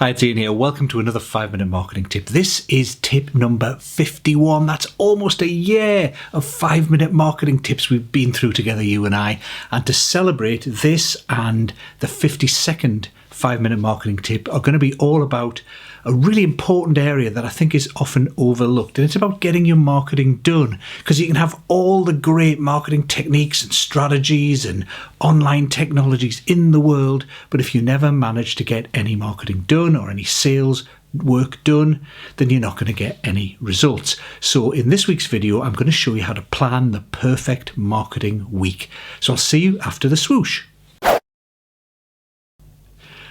Hi, it's Ian here. Welcome to another 5-minute marketing tip. This is tip number 51. That's almost a year of 5-minute marketing tips we've been through together, you and I. And to celebrate, this and the 52nd 5-minute marketing tip are going to be all about a really important area that I think is often overlooked. And it's about getting your marketing done, because you can have all the great marketing techniques and strategies and online technologies in the world, but if you never manage to get any marketing done or any sales work done, then you're not going to get any results. So in this week's video, I'm going to show you how to plan the perfect marketing week. So I'll see you after the swoosh.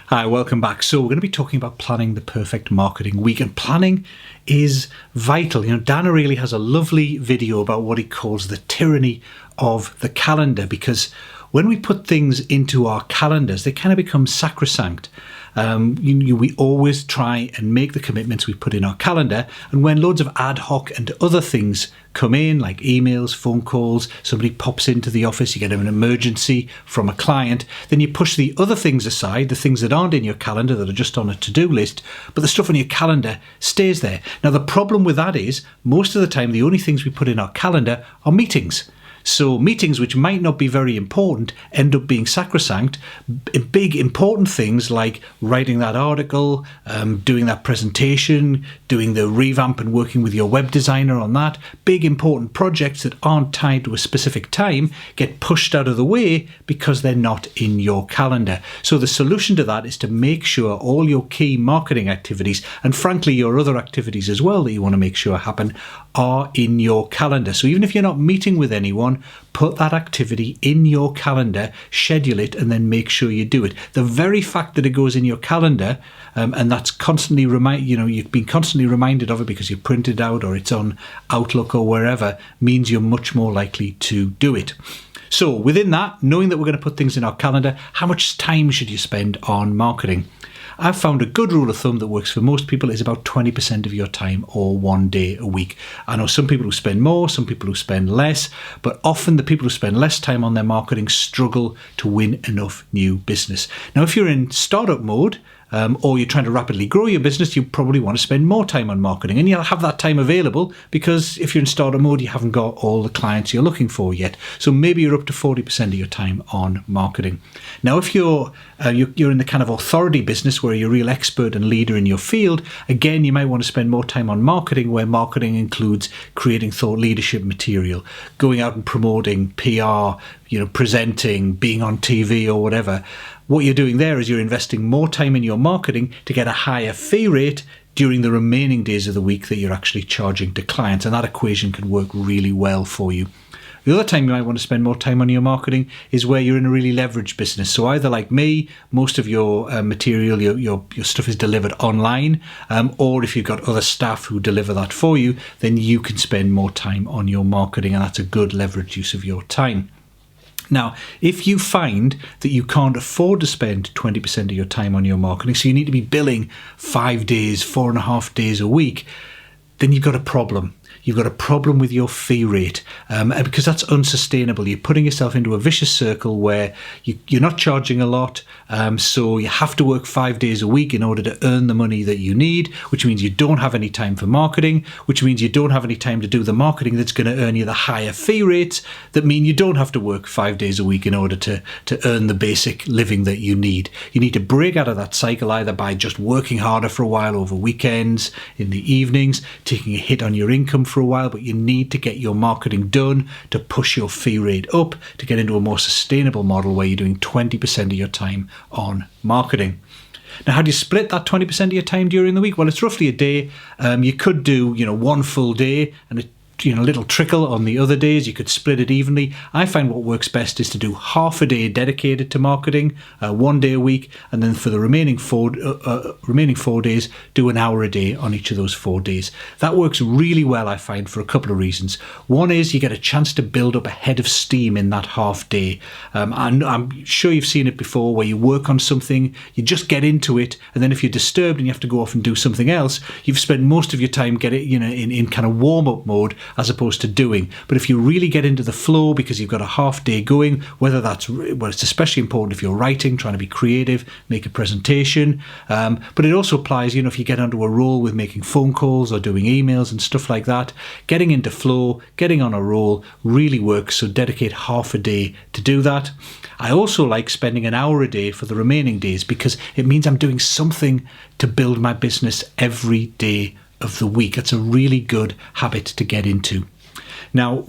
Hi, welcome back. So we're going to be talking about planning the perfect marketing week, and planning is vital. You know, Dan really has a lovely video about what he calls the tyranny of the calendar, because when we put things into our calendars, they kind of become sacrosanct. We always try and make the commitments we put in our calendar, and when loads of ad hoc and other things come in, like emails, phone calls, somebody pops into the office, you get an emergency from a client, then you push the other things aside, the things that aren't in your calendar, that are just on a to-do list, but the stuff on your calendar stays there. Now, the problem with that is, most of the time, the only things we put in our calendar are meetings. So meetings which might not be very important end up being sacrosanct. Big important things like writing that article, doing that presentation, doing the revamp and working with your web designer on that, big important projects that aren't tied to a specific time get pushed out of the way because they're not in your calendar. So the solution to that is to make sure all your key marketing activities, and frankly your other activities as well that you want to make sure happen, are in your calendar. So even if you're not meeting with anyone, put that activity in your calendar, schedule it, and then make sure you do it. The very fact that it goes in your calendar, and that's constantly you've been constantly reminded of it because you printed it out or it's on Outlook or wherever, means you're much more likely to do it. So within that, knowing that we're going to put things in our calendar, how much time should you spend on marketing? I've found a good rule of thumb that works for most people is about 20% of your time, or 1 day a week. I know some people who spend more, some people who spend less, but often the people who spend less time on their marketing struggle to win enough new business. Now, if you're in startup mode, or you're trying to rapidly grow your business, you probably want to spend more time on marketing, and you'll have that time available because if you're in startup mode, you haven't got all the clients you're looking for yet. So maybe you're up to 40% of your time on marketing. Now, if you're in the kind of authority business where you're a real expert and leader in your field, again, you might want to spend more time on marketing, where marketing includes creating thought leadership material, going out and promoting, PR, presenting, being on TV or whatever. What you're doing there is you're investing more time in your marketing to get a higher fee rate during the remaining days of the week that you're actually charging to clients, and that equation can work really well for you. The other time you might want to spend more time on your marketing is where you're in a really leveraged business. So either like me, most of your material, your stuff is delivered online, or if you've got other staff who deliver that for you, then you can spend more time on your marketing, and that's a good leveraged use of your time. Now, if you find that you can't afford to spend 20% of your time on your marketing, so you need to be billing 5 days, 4.5 days a week, then you've got a problem. You've got a problem with your fee rate, because that's unsustainable. You're putting yourself into a vicious circle where you're not charging a lot, so you have to work 5 days a week in order to earn the money that you need, which means you don't have any time for marketing, which means you don't have any time to do the marketing that's going to earn you the higher fee rates that mean you don't have to work 5 days a week in order to earn the basic living that you need. You need to break out of that cycle either by just working harder for a while over weekends, in the evenings, taking a hit on your income for a while, but you need to get your marketing done to push your fee rate up to get into a more sustainable model where you're doing 20% of your time on marketing. Now, how do you split that 20% of your time during the week? Well, it's roughly a day. You could do, one full day and a little trickle on the other days. You could split it evenly. I find what works best is to do half a day dedicated to marketing, 1 day a week, and then for the remaining four days, do an hour a day on each of those 4 days. That works really well, I find, for a couple of reasons. One is you get a chance to build up a head of steam in that half day. And I'm sure you've seen it before, where you work on something, you just get into it, and then if you're disturbed and you have to go off and do something else, you've spent most of your time in kind of warm-up mode as opposed to doing. But if you really get into the flow because you've got a half day going, whether that's, well, it's especially important if you're writing, trying to be creative, make a presentation. But it also applies, if you get onto a roll with making phone calls or doing emails and stuff like that, getting into flow, getting on a roll really works. So dedicate half a day to do that. I also like spending an hour a day for the remaining days because it means I'm doing something to build my business every day of the week. It's a really good habit to get into. Now,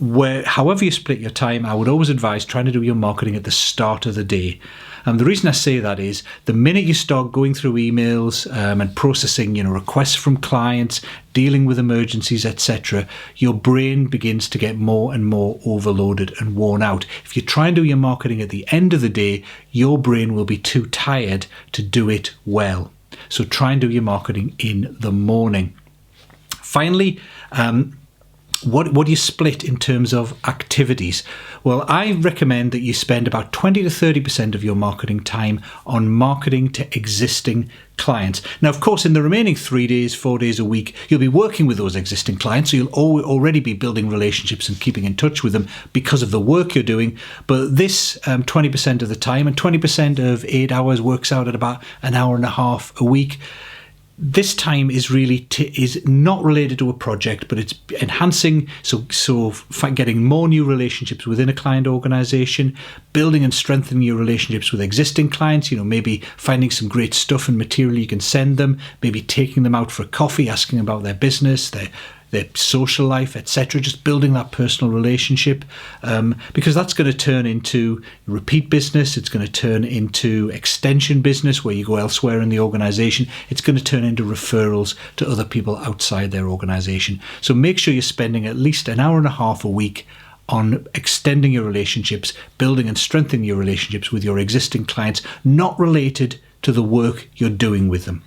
however you split your time, I would always advise trying to do your marketing at the start of the day. And the reason I say that is the minute you start going through emails and processing, requests from clients, dealing with emergencies, etc., your brain begins to get more and more overloaded and worn out. If you try and do your marketing at the end of the day, your brain will be too tired to do it well. So try and do your marketing in the morning. Finally, what do you split in terms of activities? Well, I recommend that you spend about 20 to 30% of your marketing time on marketing to existing clients. Now, of course, in the remaining 3 days, 4 days a week, you'll be working with those existing clients. So you'll already be building relationships and keeping in touch with them because of the work you're doing. But this 20% of the time, and 20% of 8 hours works out at about an hour and a half a week. This time is really is not related to a project, but it's enhancing, so getting more new relationships within a client organization, building and strengthening your relationships with existing clients, maybe finding some great stuff and material you can send them, maybe taking them out for a coffee, asking about their business, their social life, etc. Just building that personal relationship, because that's going to turn into repeat business. It's going to turn into extension business where you go elsewhere in the organization. It's going to turn into referrals to other people outside their organization. So make sure you're spending at least an hour and a half a week on extending your relationships, building and strengthening your relationships with your existing clients, not related to the work you're doing with them.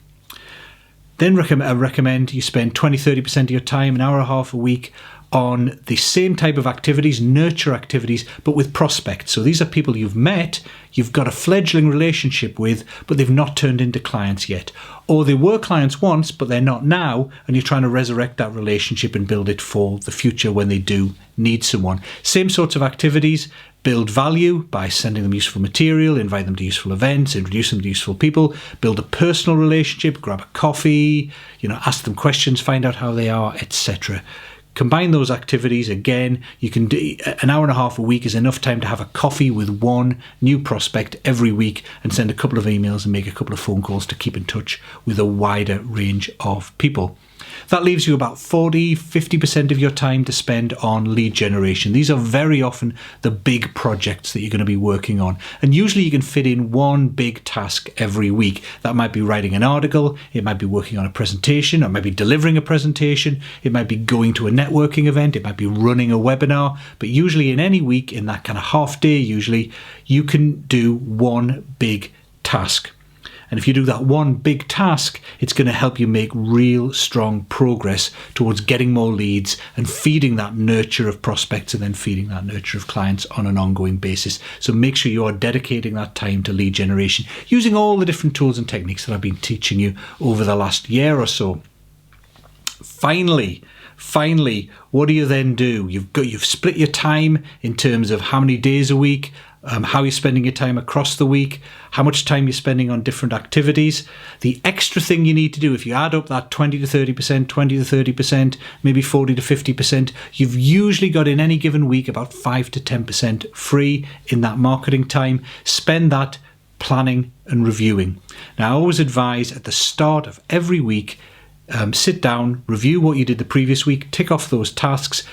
Then I recommend you spend 20-30% of your time, an hour and a half a week, on the same type of activities, nurture activities, but with prospects. So these are people you've met, you've got a fledgling relationship with, but they've not turned into clients yet. Or they were clients once, but they're not now, and you're trying to resurrect that relationship and build it for the future when they do need someone. Same sorts of activities. Build value by sending them useful material, invite them to useful events, introduce them to useful people, build a personal relationship, grab a coffee, ask them questions, find out how they are, etc. Combine those activities. Again, you can do an hour and a half a week is enough time to have a coffee with one new prospect every week and send a couple of emails and make a couple of phone calls to keep in touch with a wider range of people. That leaves you about 40-50% of your time to spend on lead generation. These are very often the big projects that you're going to be working on. And usually you can fit in one big task every week. That might be writing an article, it might be working on a presentation, or it might be delivering a presentation, it might be going to a networking event, it might be running a webinar. But usually in any week, in that kind of half day, usually you can do one big task. And if you do that one big task, it's going to help you make real strong progress towards getting more leads and feeding that nurture of prospects and then feeding that nurture of clients on an ongoing basis. So make sure you are dedicating that time to lead generation using all the different tools and techniques that I've been teaching you over the last year or so. Finally, what do you then do? You've split your time in terms of how many days a week, how you're spending your time across the week, how much time you're spending on different activities. The extra thing you need to do, if you add up that 20 to 30%, maybe 40 to 50%, you've usually got in any given week about 5 to 10% free in that marketing time. Spend that planning and reviewing. Now, I always advise at the start of every week, sit down, review what you did the previous week, tick off those tasks,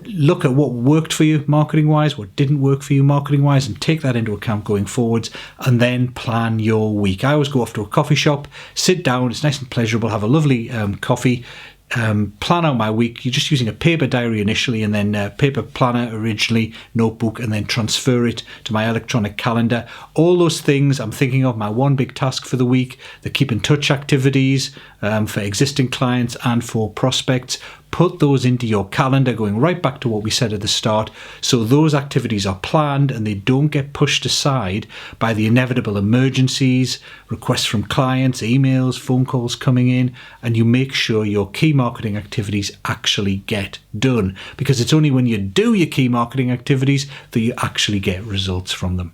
look at what worked for you marketing wise, what didn't work for you marketing wise, and take that into account going forwards, and then plan your week. I always go off to a coffee shop, sit down, it's nice and pleasurable, have a lovely coffee, plan out my week. You're just using a paper diary initially, and then a paper planner originally, notebook, and then transfer it to my electronic calendar. All those things I'm thinking of, my one big task for the week, the keep in touch activities for existing clients and for prospects, put those into your calendar, going right back to what we said at the start, so those activities are planned and they don't get pushed aside by the inevitable emergencies, requests from clients, emails, phone calls coming in, and you make sure your key marketing activities actually get done, because it's only when you do your key marketing activities that you actually get results from them.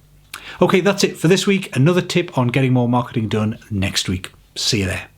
Okay, that's it for this week. Another tip on getting more marketing done next week. See you there.